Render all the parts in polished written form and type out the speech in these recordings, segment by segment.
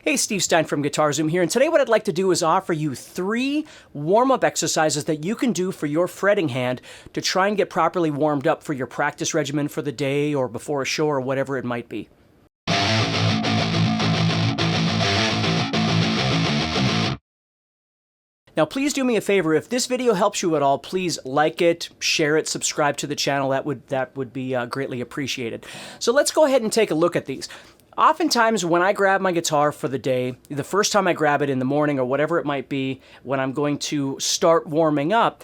Hey, Steve Stine from guitarzoom here, and today what I'd like to do is offer you 3 warm-up exercises that you can do for your fretting hand to try and get properly warmed up for your practice regimen for the day or before a show or whatever it might be. Now, please do me a favor. If this video helps you at all, please like it, share it, subscribe to the channel. That would be greatly appreciated. So let's go ahead and take a look at these. Oftentimes, when I grab my guitar for the day, the first time I grab it in the morning or whatever it might be, when I'm going to start warming up,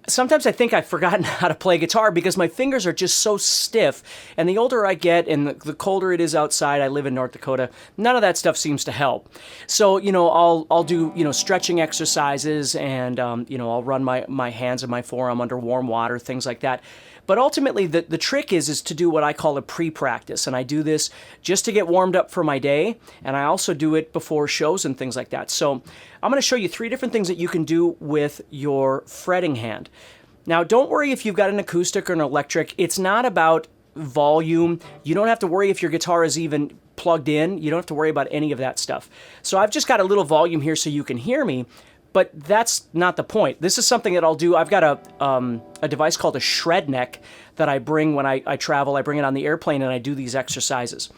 sometimes I think I've forgotten how to play guitar because my fingers are just so stiff. And the older I get and the colder it is outside, I live in North Dakota, none of that stuff seems to help. So, I'll do, stretching exercises and, I'll run my hands and my forearm under warm water, things like that. But ultimately, the trick is to do what I call a pre-practice. And I do this just to get warmed up for my day. And I also do it before shows and things like that. So I'm going to show you 3 different things that you can do with your fretting hand. Now, don't worry if you've got an acoustic or an electric. It's not about volume. You don't have to worry if your guitar is even plugged in. You don't have to worry about any of that stuff. So I've just got a little volume here so you can hear me. But that's not the point. This is something that I'll do. I've got a device called a shred neck that I bring when I travel. I bring it on the airplane and I do these exercises.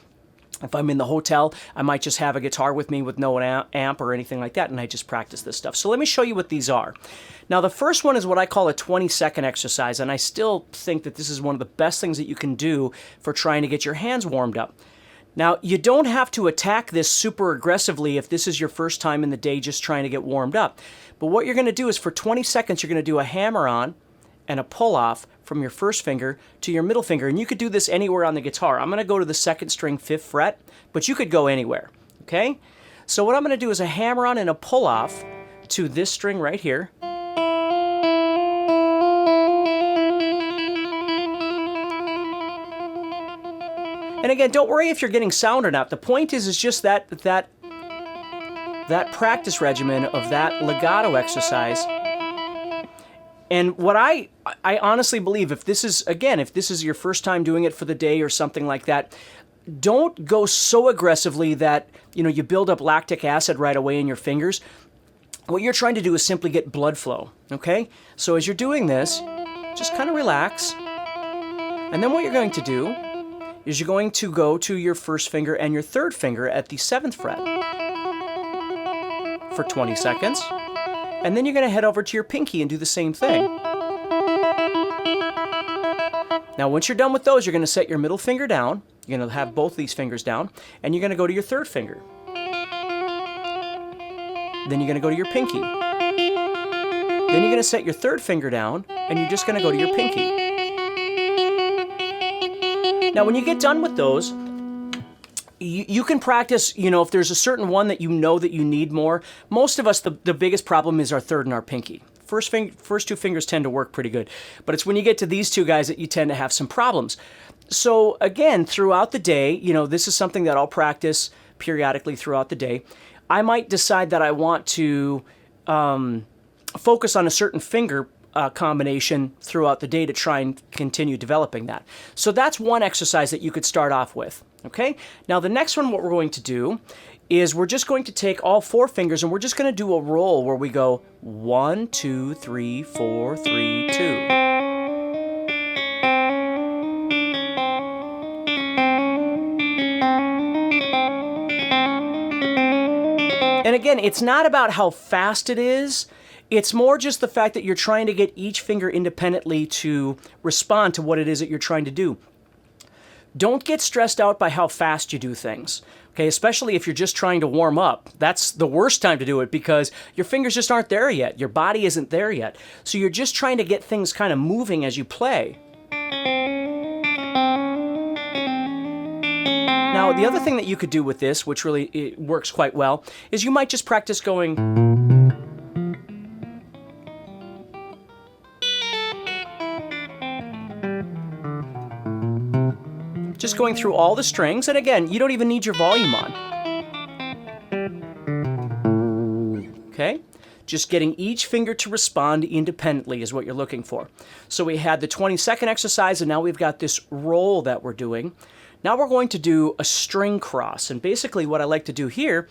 If I'm in the hotel, I might just have a guitar with me with no amp or anything like that, and I just practice this stuff. So let me show you what these are. Now, the first one is what I call a 20-second exercise, and I still think that this is one of the best things that you can do for trying to get your hands warmed up. Now, you don't have to attack this super aggressively if this is your first time in the day just trying to get warmed up. But what you're going to do is for 20 seconds, you're going to do a hammer-on and a pull-off from your first finger to your middle finger. And you could do this anywhere on the guitar. I'm going to go to the 2nd string, 5th fret, but you could go anywhere, okay? So what I'm going to do is a hammer-on and a pull-off to this string right here. And again, don't worry if you're getting sound or not. The point is just that practice regimen of that legato exercise. And what I honestly believe, if this is your first time doing it for the day or something like that, don't go so aggressively that, you build up lactic acid right away in your fingers. What you're trying to do is simply get blood flow, okay? So as you're doing this, just kind of relax. And then what you're going to do is you're going to go to your first finger and your 3rd finger at the 7th fret for 20 seconds. And then you're going to head over to your pinky and do the same thing. Now, once you're done with those, you're going to set your middle finger down. You're going to have both these fingers down. And you're going to go to your 3rd finger. Then you're going to go to your pinky. Then you're going to set your 3rd finger down, and you're just going to go to your pinky. Now, when you get done with those, you can practice, if there's a certain one that that you need more. Most of us, the biggest problem is our 3rd and our pinky. First 2 fingers tend to work pretty good. But it's when you get to these 2 guys that you tend to have some problems. So again, throughout the day, this is something that I'll practice periodically throughout the day. I might decide that I want to focus on a certain finger combination throughout the day to try and continue developing that. So that's one exercise that you could start off with, okay? Now the next one, what we're going to do is we're just going to take all 4 fingers and we're just going to do a roll where we go 1, 2, 3, 4, 3, 2. And again, it's not about how fast it is. It's more just the fact that you're trying to get each finger independently to respond to what it is that you're trying to do. Don't get stressed out by how fast you do things, okay? Especially if you're just trying to warm up. That's the worst time to do it because your fingers just aren't there yet. Your body isn't there yet. So you're just trying to get things kind of moving as you play. Now, the other thing that you could do with this, which really works quite well, is you might just practice going... Just going through all the strings, and again, you don't even need your volume on. Okay? Just getting each finger to respond independently is what you're looking for. So we had the 20-second exercise, and now we've got this roll that we're doing. Now we're going to do a string cross, and basically what I like to do here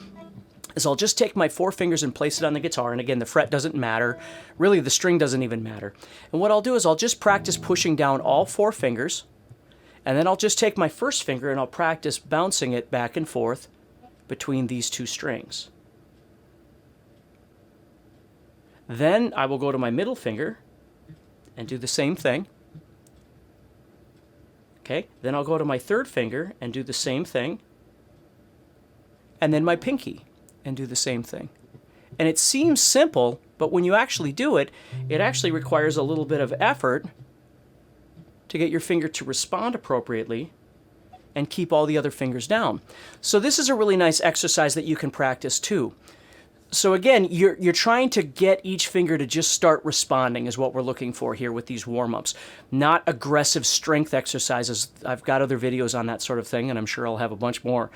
is I'll just take my 4 fingers and place it on the guitar, and again, the fret doesn't matter. Really, the string doesn't even matter. And what I'll do is I'll just practice pushing down all 4 fingers, and then I'll just take my first finger and I'll practice bouncing it back and forth between these 2 strings. Then I will go to my middle finger and do the same thing. Okay, then I'll go to my 3rd finger and do the same thing. And then my pinky and do the same thing. And it seems simple, but when you actually do it, it actually requires a little bit of effort to get your finger to respond appropriately and keep all the other fingers down. So this is a really nice exercise that you can practice too. So again, you're trying to get each finger to just start responding is what we're looking for here with these warm-ups. Not aggressive strength exercises. I've got other videos on that sort of thing, and I'm sure I'll have a bunch more.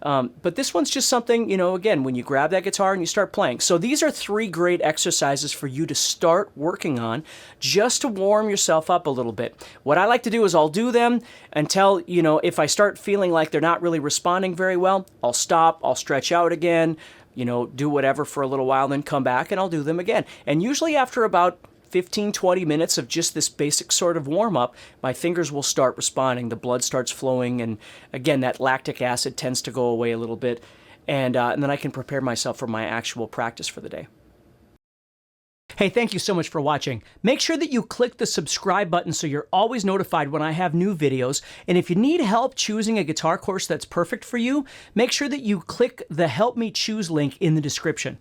But this one's just something, you know, again, when you grab that guitar and you start playing. So these are 3 great exercises for you to start working on just to warm yourself up a little bit. What I like to do is I'll do them until, you know, if I start feeling like they're not really responding very well, I'll stop, I'll stretch out again, you know, do whatever for a little while, then come back and I'll do them again. And usually after about 15, 20 minutes of just this basic sort of warm-up, my fingers will start responding. The blood starts flowing, and again, that lactic acid tends to go away a little bit, and then I can prepare myself for my actual practice for the day. Hey, thank you so much for watching. Make sure that you click the subscribe button so you're always notified when I have new videos. And if you need help choosing a guitar course that's perfect for you, make sure that you click the Help Me Choose link in the description.